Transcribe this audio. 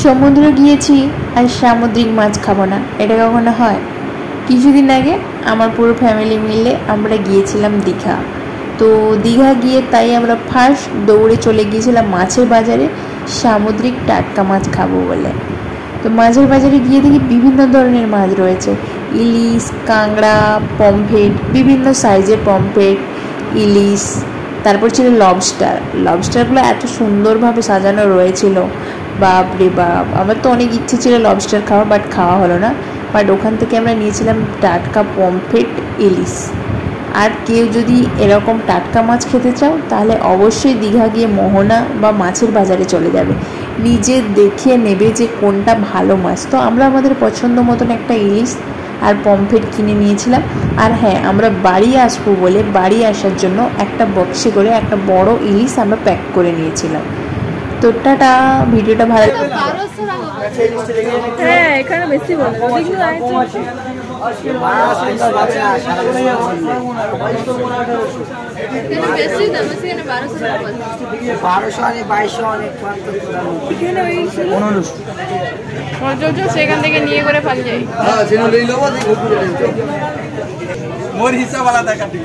সমুদ্রে গিয়েছি আর সামুদ্রিক মাছ খাবো না, এটা কখনো হয়? কিছুদিন আগে আমার পুরো ফ্যামিলি মিলে আমরা গিয়েছিলাম দীঘা। তো দীঘা গিয়ে তাই আমরা ফার্স্ট দৌড়ে চলে গিয়েছিলাম মাছের বাজারে সামুদ্রিক টাটকা মাছ খাবো বলে। তো মাছের বাজারে গিয়ে দেখি বিভিন্ন ধরনের মাছ রয়েছে, ইলিশ, কাঁকড়া, পমফ্রেট, বিভিন্ন সাইজের পমফ্রেট, ইলিশ, তারপর ছিল লবস্টারগুলো এত সুন্দরভাবে সাজানো রয়েছিল, বাপ রে বাপ! আমার তো অনেক ইচ্ছে ছিল লবস্টার খাওয়া, বাট খাওয়া হলো না। বাট ওখান থেকে আমরা নিয়েছিলাম টাটকা পমফ্রেট, ইলিশ। আর কেউ যদি এরকম টাটকা মাছ খেতে চাও তাহলে অবশ্যই দীঘা গিয়ে মোহনা বা মাছের বাজারে চলে যাবে, নিজে দেখে নেবে যে কোনটা ভালো মাছ। তো আমরা আমাদের পছন্দ মতন একটা ইলিশ আর পমফ্রেট কিনে নিয়েছিলাম। আর হ্যাঁ, আমরা বাড়ি আসবো বলে বাড়ি আসার জন্য একটা বক্সে করে একটা বড় ইলিশ আমরা প্যাক করে নিয়েছিলাম। তো টাটা, ভিডিওটা ভালো হ্যাঁ এখানে বেশি বলে সেখান থেকে নিয়ে করে পালিয়ে যাই। মোর হিসাব আলাদা কাটি